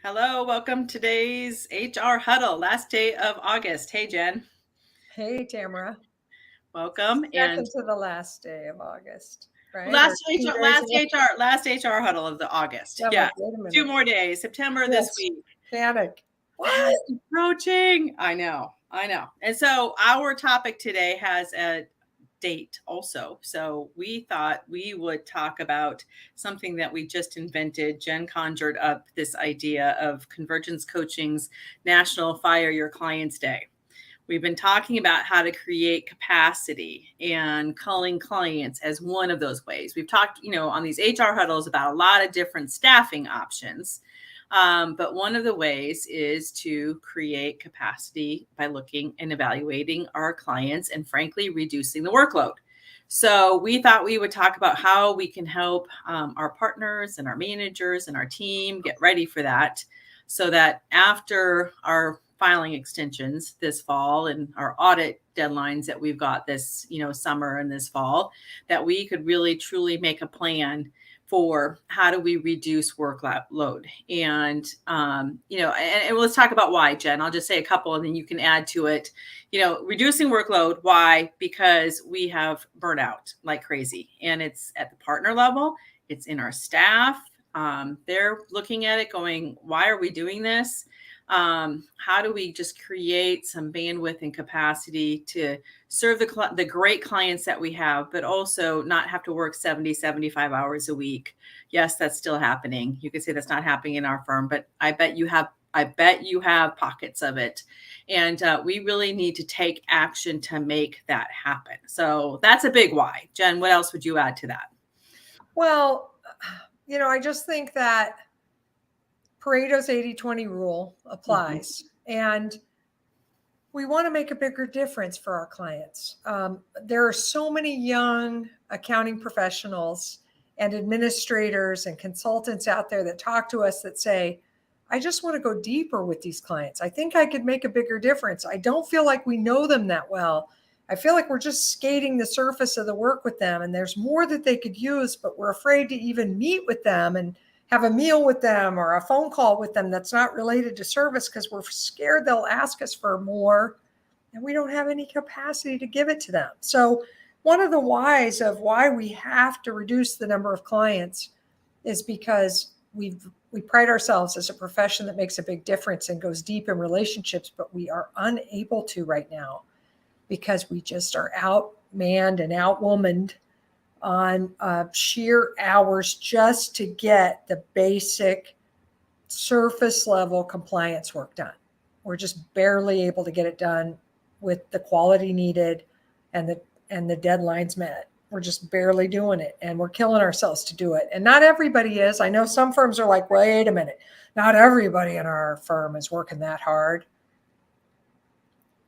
Hello, welcome to today's HR Huddle, last day of August. Hey, Jen, Hey, Tamera. welcome. And Second to the last day of August, right? last Or 2 days away. Last HR Huddle of the August. I'm Yeah, like, wait a two minute. more days. September this Yes, week. panic. Fast What? approaching. I know. And so our topic today has a date also. So we thought we would talk about something that we just invented. Jen conjured up this idea of Convergence Coaching's National Fire Your Clients Day. We've been talking about how to create capacity and calling clients as one of those ways. We've talked, on these HR huddles about a lot of different staffing options. But one of the ways is to create capacity by looking and evaluating our clients and, frankly, reducing the workload. So we thought we would talk about how we can help our partners and our managers and our team get ready for that, so that after our filing extensions this fall and our audit deadlines that we've got this, summer and this fall, that we could really truly make a plan for how do we reduce workload. And let's talk about why, Jen. I'll just say a couple and then you can add to it. Reducing workload. Why? Because we have burnout like crazy, and it's at the partner level, it's in our staff. They're looking at it going, why are we doing this? How do we just create some bandwidth and capacity to serve the great clients that we have, but also not have to work 70, 75 hours a week? Yes, that's still happening. You could say that's not happening in our firm, but I bet you have pockets of it. And we really need to take action to make that happen. So that's a big why. Jen, what else would you add to that? Well, I just think that Pareto's 80-20 rule applies. And we want to make a bigger difference for our clients. There are so many young accounting professionals and administrators and consultants out there that talk to us that say, I just want to go deeper with these clients. I think I could make a bigger difference. I don't feel like we know them that well. I feel like we're just skating the surface of the work with them, and there's more that they could use, but we're afraid to even meet with them and have a meal with them or a phone call with them that's not related to service because we're scared they'll ask us for more and we don't have any capacity to give it to them. So one of the whys of why we have to reduce the number of clients is because we pride ourselves as a profession that makes a big difference and goes deep in relationships, but we are unable to right now because we just are outmanned and outwomaned on sheer hours just to get the basic surface level compliance work done. We're just barely able to get it done with the quality needed and the deadlines met. We're just barely doing it, and we're killing ourselves to do it. And not everybody is. I know some firms are like, wait a minute, not everybody in our firm is working that hard.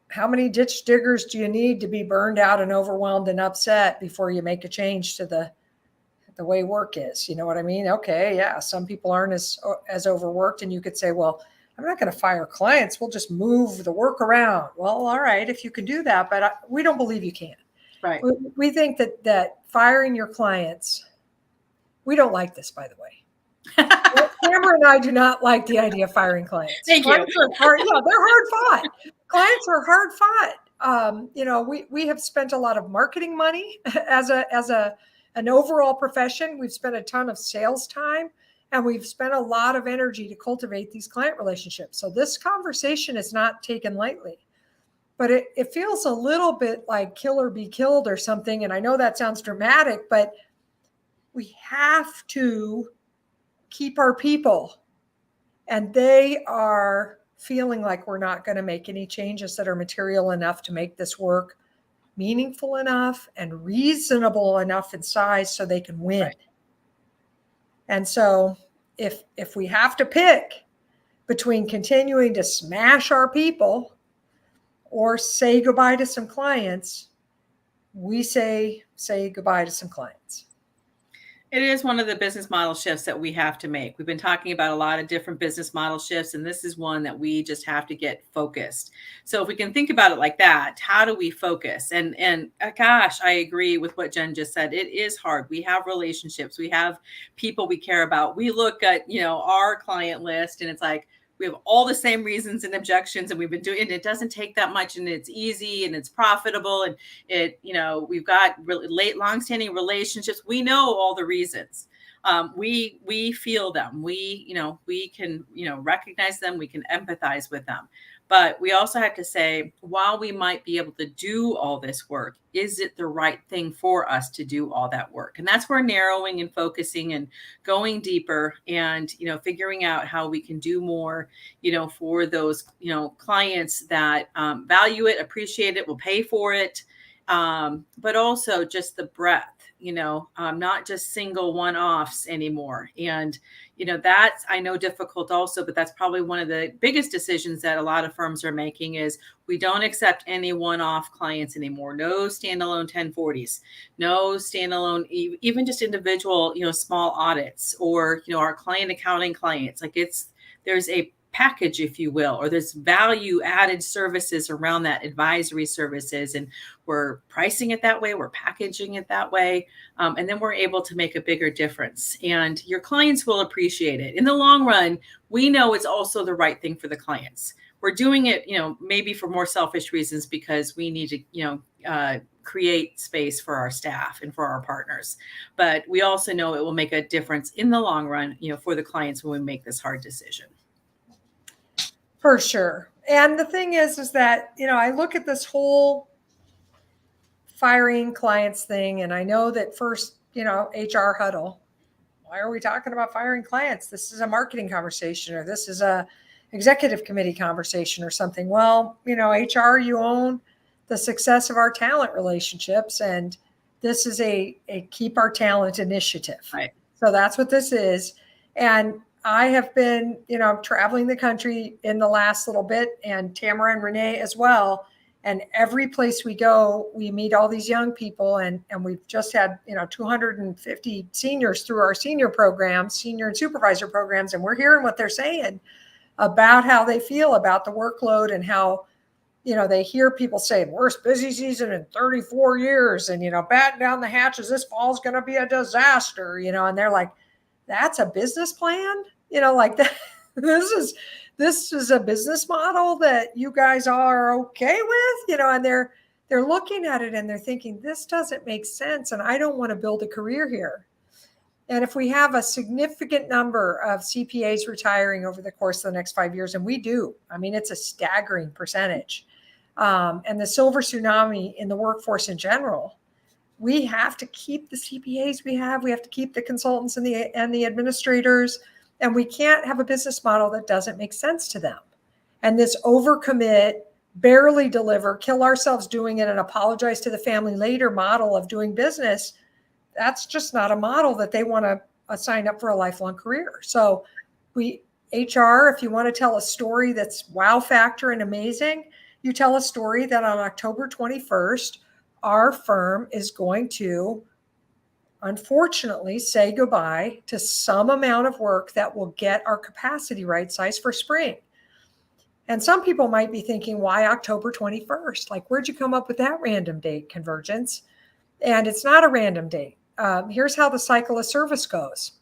How many ditch diggers do you need to be burned out and overwhelmed and upset before you make a change to the way work is? You know what I mean? Okay, yeah, some people aren't as overworked, and you could say, well, I'm not going to fire clients. We'll just move the work around. Well, all right, if you can do that, but we don't believe you can. Right. We think that firing your clients, we don't like this, by the way. Tamera and I do not like the idea of firing clients. Thank you. Clients are hard. Yeah, they're hard fought. Clients are hard fought. We have spent a lot of marketing money as an overall profession. We've spent a ton of sales time, and we've spent a lot of energy to cultivate these client relationships. So this conversation is not taken lightly. But it feels a little bit like kill or be killed or something. And I know that sounds dramatic, but we have to keep our people. And they are feeling like we're not going to make any changes that are material enough to make this work meaningful enough and reasonable enough in size so they can win. Right. And so if we have to pick between continuing to smash our people or say goodbye to some clients, we say goodbye to some clients. It is one of the business model shifts that we have to make. We've been talking about a lot of different business model shifts, and this is one that we just have to get focused. So if we can think about it like that, how do we focus? And gosh, I agree with what Jen just said. It is hard. We have relationships, we have people we care about. We look at, our client list, and it's like we have all the same reasons and objections, and we've been doing it. It doesn't take that much, and it's easy and it's profitable, and we've got really long-standing relationships. We know all the reasons. We feel them. We can recognize them. We can empathize with them. But we also have to say, while we might be able to do all this work, is it the right thing for us to do all that work? And that's where narrowing and focusing and going deeper and figuring out how we can do more for those clients that value it, appreciate it, will pay for it, but also just the breadth, not just single one-offs anymore. And that's, I know, difficult also, but that's probably one of the biggest decisions that a lot of firms are making is we don't accept any one-off clients anymore. No standalone 1040s, no standalone, even just individual, small audits, or, our client accounting clients. Like there's a package, if you will, or there's value added services around that, advisory services, and we're pricing it that way, we're packaging it that way, and then we're able to make a bigger difference, and your clients will appreciate it. In the long run, we know it's also the right thing for the clients. We're doing it, maybe for more selfish reasons, because we need to, create space for our staff and for our partners. But we also know it will make a difference in the long run, for the clients when we make this hard decision. For sure. And the thing is that, I look at this whole firing clients thing, and I know that first, HR Huddle, why are we talking about firing clients? This is a marketing conversation, or this is a executive committee conversation or something. Well, HR, you own the success of our talent relationships, and this is a keep our talent initiative. Right. So that's what this is. And I have been, traveling the country in the last little bit, and Tamera and Renee as well. And every place we go, we meet all these young people, and we've just had, 250 seniors through our senior programs, senior and supervisor programs. And we're hearing what they're saying about how they feel about the workload, and how, they hear people say worst busy season in 34 years. And, batten down the hatches, this fall is going to be a disaster, and they're like, that's a business plan, like that. This is a business model that you guys are okay with, and they're looking at it and they're thinking, this doesn't make sense, and I don't want to build a career here. And if we have a significant number of CPAs retiring over the course of the next 5 years, and we do, it's a staggering percentage, and the silver tsunami in the workforce in general, we have to keep the CPAs we have to keep the consultants and the administrators, and we can't have a business model that doesn't make sense to them. And this overcommit, barely deliver, kill ourselves doing it, and apologize to the family later model of doing business, that's just not a model that they want to sign up for a lifelong career. So HR, if you want to tell a story that's wow factor and amazing, you tell a story that on October 21st, our firm is going to, unfortunately, say goodbye to some amount of work that will get our capacity right size for spring. And some people might be thinking, why October 21st? Like, where'd you come up with that random date, Convergence? And it's not a random date. Here's how the cycle of service goes.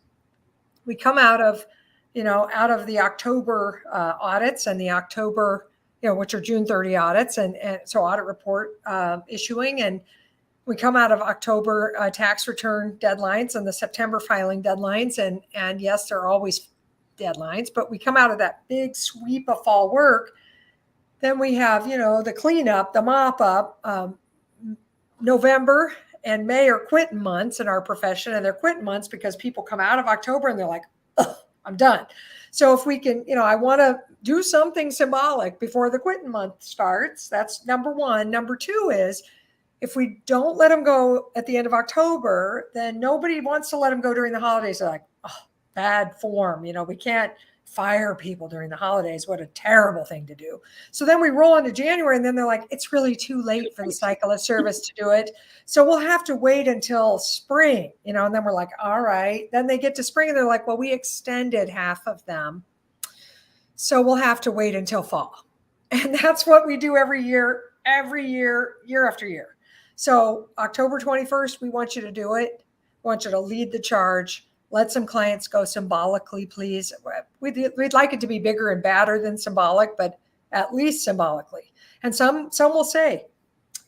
We come out of the October audits, and the October, which are June 30 audits, and so audit report issuing, and we come out of October tax return deadlines and the September filing deadlines, and yes, there are always deadlines, but we come out of that big sweep of fall work. Then we have, the cleanup, the mop up. November and May are quitting months in our profession, and they're quitting months because people come out of October and they're like, I'm done. So if we can, I want to do something symbolic before the quitting month starts. That's number one. Number two is, if we don't let them go at the end of October, then nobody wants to let them go during the holidays. They're like, oh, bad form. We can't fire people during the holidays. What a terrible thing to do. So then we roll into January and then they're like, it's really too late for the cycle of service to do it. So we'll have to wait until spring, and then we're like, all right. Then they get to spring and they're like, well, we extended half of them. So we'll have to wait until fall. And that's what we do every year, year after year. So October 21st, we want you to do it. We want you to lead the charge. Let some clients go symbolically, please. We'd like it to be bigger and badder than symbolic, but at least symbolically. And some will say,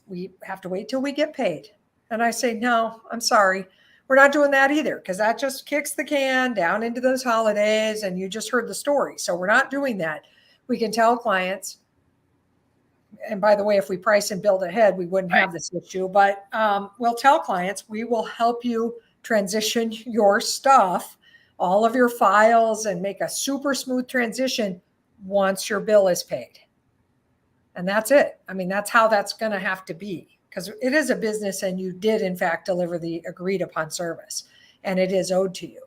we have to wait till we get paid. And I say, no, I'm sorry. We're not doing that either, because that just kicks the can down into those holidays. And you just heard the story. So we're not doing that. We can tell clients, and by the way, if we price and build ahead, we wouldn't have this issue, but we'll tell clients, we will help you transition your stuff, all of your files, and make a super smooth transition once your bill is paid. And that's it. I mean, that's how that's going to have to be, because it is a business and you did in fact deliver the agreed upon service and it is owed to you.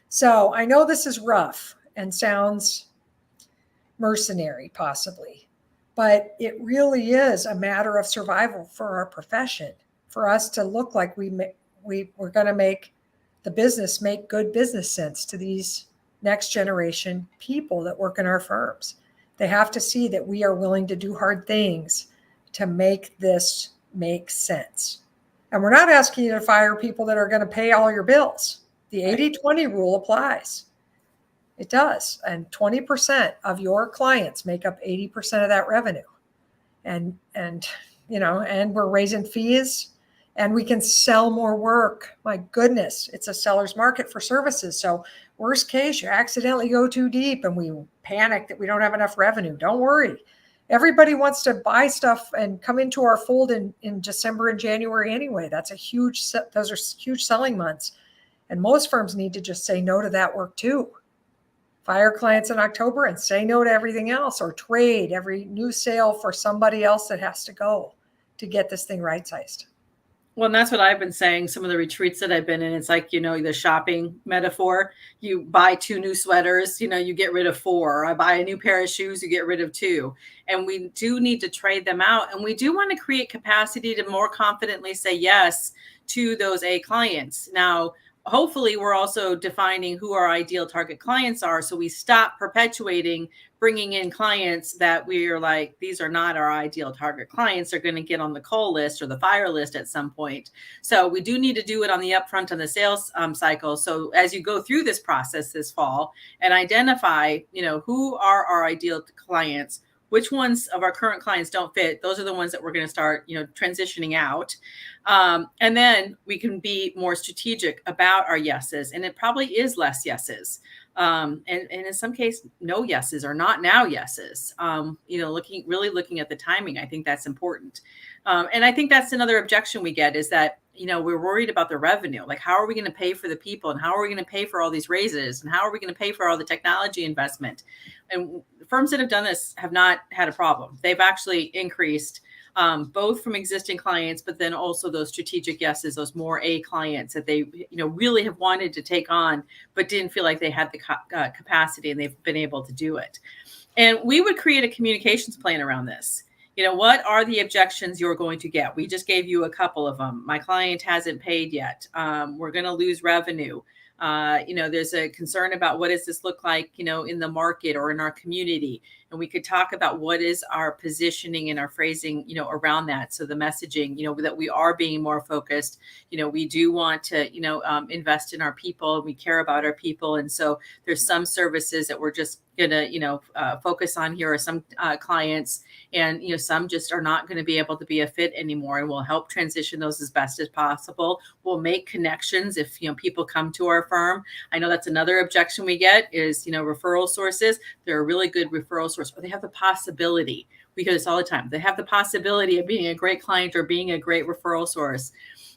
So I know this is rough and sounds mercenary possibly, but it really is a matter of survival for our profession, for us to look like we're going to make the business make good business sense to these next generation people that work in our firms. They have to see that we are willing to do hard things to make this make sense. And we're not asking you to fire people that are going to pay all your bills. The 80-20 rule applies. It does. And 20% of your clients make up 80% of that revenue. And we're raising fees. And we can sell more work. My goodness, it's a seller's market for services. So worst case, you accidentally go too deep and we panic that we don't have enough revenue. Don't worry. Everybody wants to buy stuff and come into our fold in December and January anyway. Those are huge selling months. And most firms need to just say no to that work too. Fire clients in October and say no to everything else, or trade every new sale for somebody else that has to go to get this thing right-sized. Well, and that's what I've been saying. Some of the retreats that I've been in, it's like, the shopping metaphor. You buy 2 new sweaters, you get rid of 4. I buy a new pair of shoes, you get rid of 2. And we do need to trade them out. And we do want to create capacity to more confidently say yes to those A clients. Now, hopefully we're also defining who our ideal target clients are. So we stop perpetuating bringing in clients that we are like, these are not our ideal target clients. They're going to get on the call list or the fire list at some point. So we do need to do it on the upfront on the sales cycle. So as you go through this process this fall and identify, who are our ideal clients, which ones of our current clients don't fit, those are the ones that we're going to start, transitioning out. And then we can be more strategic about our yeses. And it probably is less yeses. And in some case, no yeses or not now yeses. Looking at the timing, I think that's important. And I think that's another objection we get is that, we're worried about the revenue. Like, how are we going to pay for the people? And how are we going to pay for all these raises? And how are we going to pay for all the technology investment? And firms that have done this have not had a problem. They've actually increased both from existing clients, but then also those strategic yeses, those more A clients that they, really have wanted to take on, but didn't feel like they had the capacity, and they've been able to do it. And we would create a communications plan around this. What are the objections you're going to get? We just gave you a couple of them. My client hasn't paid yet. We're going to lose revenue. There's a concern about what does this look like, in the market or in our community. And we could talk about what is our positioning and our phrasing, around that. So the messaging, that we are being more focused. We do want to, invest in our people. We care about our people. And so there's some services that we're just going to, focus on here, or some clients, and, some just are not going to be able to be a fit anymore. And we'll help transition those as best as possible. We'll make connections if, people come to our firm. I know that's another objection we get is, referral sources. They're a really good referral source, or they have the possibility. We hear this all the time. They have the possibility of being a great client or being a great referral source.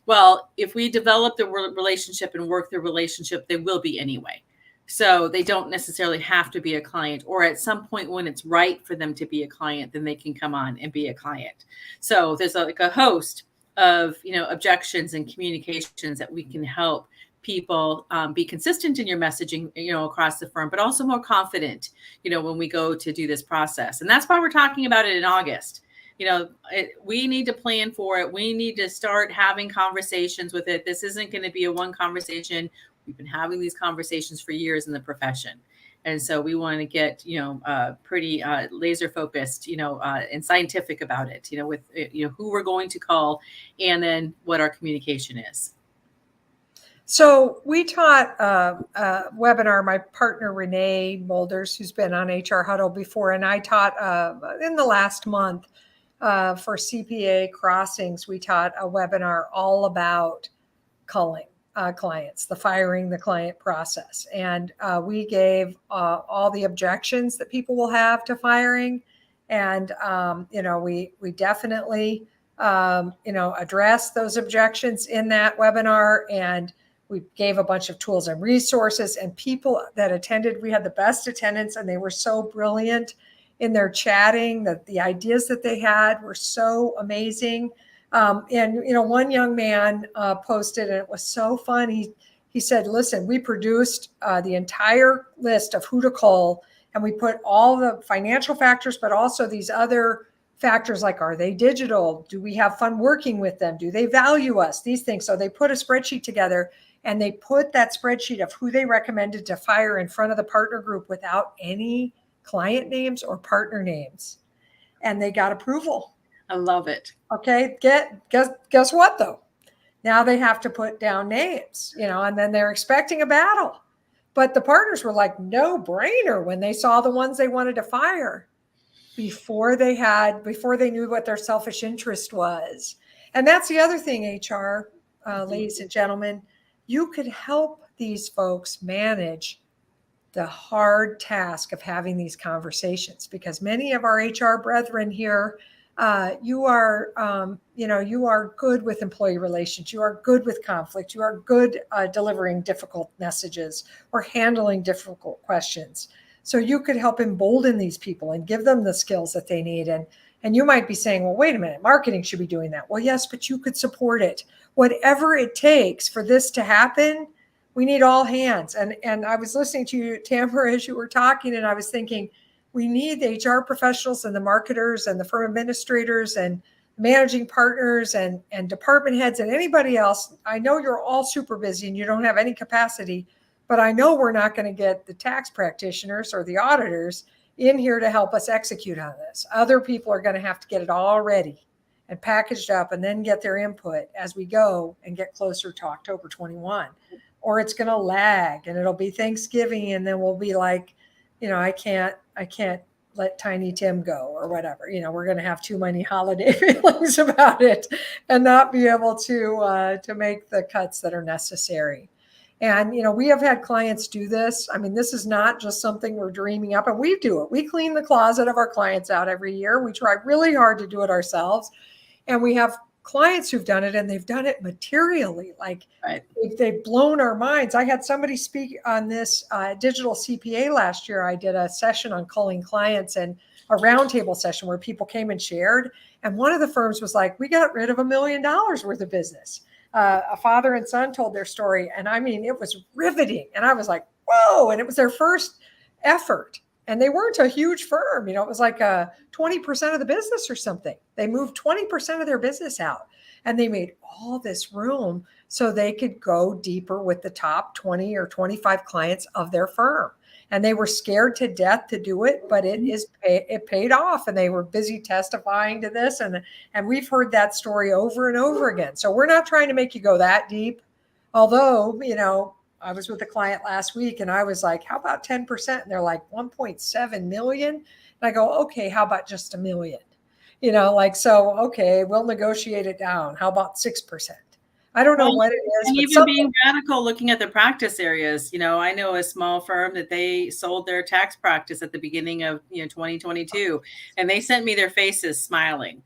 Well, if we develop the relationship and work the relationship, they will be anyway. So they don't necessarily have to be a client, or at some point when it's right for them to be a client, then they can come on and be a client. So there's a host of, objections and communications that we can help people be consistent in your messaging, across the firm, but also more confident, when we go to do this process. And that's why we're talking about it in August. We need to plan for it. We need to start having conversations with it. This isn't going to be a one conversation. We've been having these conversations for years in the profession. And so we want to get, pretty laser focused, and scientific about it, with, who we're going to call and then what our communication is. So we taught a webinar, my partner, Renee Mulders, who's been on HR Huddle before, and I taught in the last month for CPA crossings, we taught a webinar all about culling clients, the firing the client process. And we gave all the objections that people will have to firing. And, we definitely, addressed those objections in that webinar. And we gave a bunch of tools and resources, and people that attended, we had the best attendance, and they were so brilliant in their chatting, that the ideas that they had were so amazing. One young man posted, and it was so fun. He said, listen, we produced the entire list of who to call, and we put all the financial factors, but also these other factors like, are they digital? Do we have fun working with them? Do they value us? These things. So they put a spreadsheet together, and they put that spreadsheet of who they recommended to fire in front of the partner group without any client names or partner names. And they got approval. I love it. Okay. Guess what though? Now they have to put down names, and then they're expecting a battle. But the partners were like, no brainer when they saw the ones they wanted to fire before they knew what their selfish interest was. And that's the other thing, HR, ladies and gentlemen, you could help these folks manage the hard task of having these conversations, because many of our HR brethren here, you are good with employee relations. You are good with conflict. You are good delivering difficult messages or handling difficult questions. So you could help embolden these people and give them the skills that they need. And you might be saying, well, wait a minute, marketing should be doing that. Well, yes, but you could support it. Whatever it takes for this to happen, we need all hands. And I was listening to you, Tamera, as you were talking, and I was thinking, we need the HR professionals and the marketers and the firm administrators and managing partners and department heads and anybody else. I know you're all super busy and you don't have any capacity, but I know we're not going to get the tax practitioners or the auditors in here to help us execute on this. Other people are going to have to get it all ready and packaged up and then get their input as we go and get closer to October 21. Or it's going to lag and it'll be Thanksgiving, and then we'll be like, I can't let Tiny Tim go or whatever. We're going to have too many holiday feelings about it and not be able to make the cuts that are necessary. And, we have had clients do this. I mean, this is not just something we're dreaming up, and we do it. We clean the closet of our clients out every year. We try really hard to do it ourselves. And we have clients who've done it, and they've done it materially. Like, right. They've blown our minds. I had somebody speak on this digital CPA last year. I did a session on calling clients and a roundtable session where people came and shared. And one of the firms was like, we got rid of $1 million worth of business. A father and son told their story. And I mean, it was riveting. And I was like, whoa. And it was their first effort. And they weren't a huge firm. It was like 20% of the business or something. They moved 20% of their business out, and they made all this room so they could go deeper with the top 20 or 25 clients of their firm. And they were scared to death to do it, but it paid off. And they were busy testifying to this. And we've heard that story over and over again. So we're not trying to make you go that deep. Although, I was with a client last week and I was like, how about 10%? And they're like 1.7 million. And I go, okay, how about just $1 million? Okay, we'll negotiate it down. How about 6%? I don't know what it is. And even being radical, looking at the practice areas, I know a small firm that they sold their tax practice at the beginning of 2022, and they sent me their faces smiling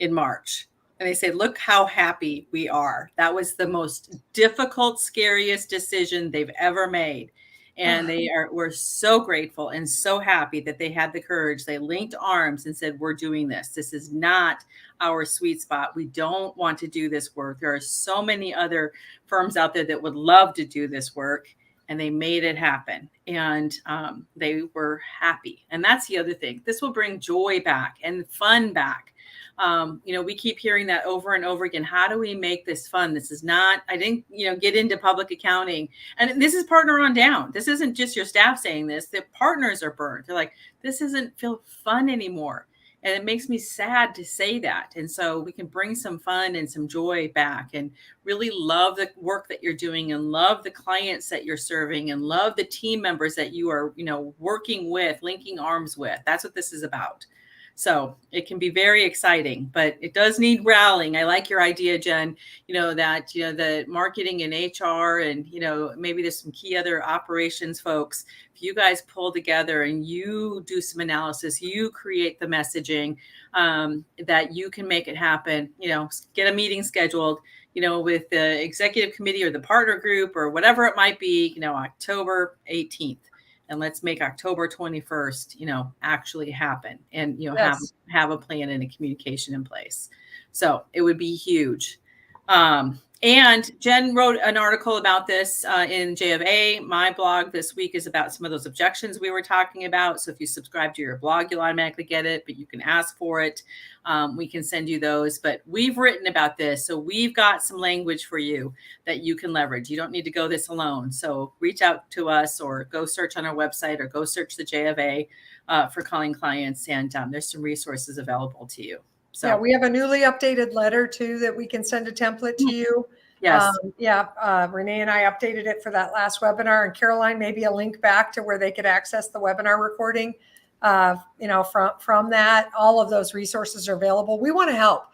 in March. And they said, look how happy we are. That was the most difficult, scariest decision they've ever made. And we're so grateful and so happy that they had the courage. They linked arms and said, we're doing this. This is not our sweet spot. We don't want to do this work. There are so many other firms out there that would love to do this work, and they made it happen. And they were happy. And that's the other thing. This will bring joy back and fun back. We keep hearing that over and over again. How do we make this fun? This is not, I didn't, get into public accounting. And this is partner on down. This isn't just your staff saying this. The partners are burnt. They're like, this doesn't feel fun anymore. And it makes me sad to say that. And so we can bring some fun and some joy back and really love the work that you're doing and love the clients that you're serving and love the team members that you are, working with, linking arms with. That's what this is about. So it can be very exciting, but it does need rallying. I like your idea, Jen, that, the marketing and HR and, maybe there's some key other operations folks. If you guys pull together and you do some analysis, you create the messaging that you can make it happen, get a meeting scheduled, with the executive committee or the partner group or whatever it might be, October 18th. And let's make October 21st, actually happen and, Yes. have a plan and a communication in place. So it would be huge. And Jen wrote an article about this in J of A. My blog this week is about some of those objections we were talking about. So if you subscribe to your blog, you'll automatically get it, but you can ask for it. We can send you those, but we've written about this. So we've got some language for you that you can leverage. You don't need to go this alone. So reach out to us or go search on our website or go search the J of A for calling clients. And there's some resources available to you. So yeah, we have a newly updated letter too that we can send a template to you. Yes. Renee and I updated it for that last webinar, and Caroline, maybe a link back to where they could access the webinar recording. From that, all of those resources are available. We want to help.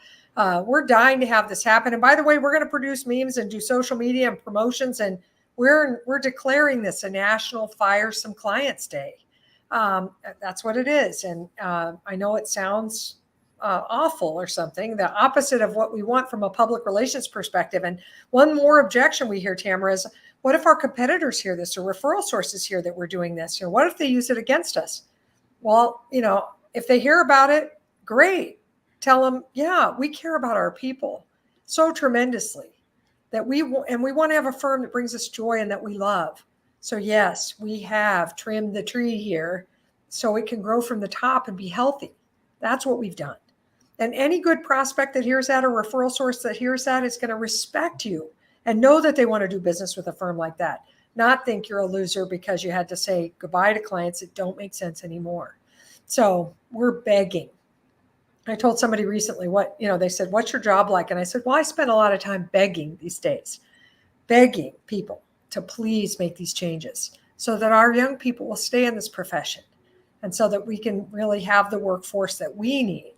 We're dying to have this happen. And by the way, we're going to produce memes and do social media and promotions, and we're declaring this a National Fire Some Clients Day. That's what it is. And I know it sounds awful or something, the opposite of what we want from a public relations perspective. And one more objection we hear, Tamera, is what if our competitors hear this or referral sources hear that we're doing this? Or what if they use it against us? Well, if they hear about it, great. Tell them, yeah, we care about our people so tremendously that we want to have a firm that brings us joy and that we love. So yes, we have trimmed the tree here so it can grow from the top and be healthy. That's what we've done. And any good prospect that hears that or referral source that hears that is going to respect you and know that they want to do business with a firm like that. Not think you're a loser because you had to say goodbye to clients that don't make sense anymore. So we're begging. I told somebody recently they said, what's your job like? And I said, well, I spend a lot of time begging these days, begging people to please make these changes so that our young people will stay in this profession and so that we can really have the workforce that we need.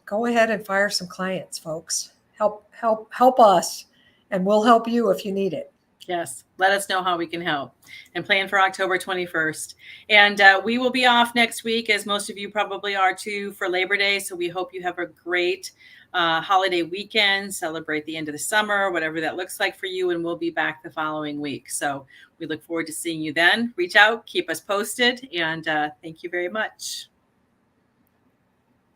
Go ahead and fire some clients, folks. Help us, and we'll help you if you need it. Yes. Let us know how we can help and plan for October 21st. And we will be off next week, as most of you probably are too, for Labor Day. So we hope you have a great holiday weekend, celebrate the end of the summer, whatever that looks like for you. And we'll be back the following week. So we look forward to seeing you then. Reach out, keep us posted. And thank you very much.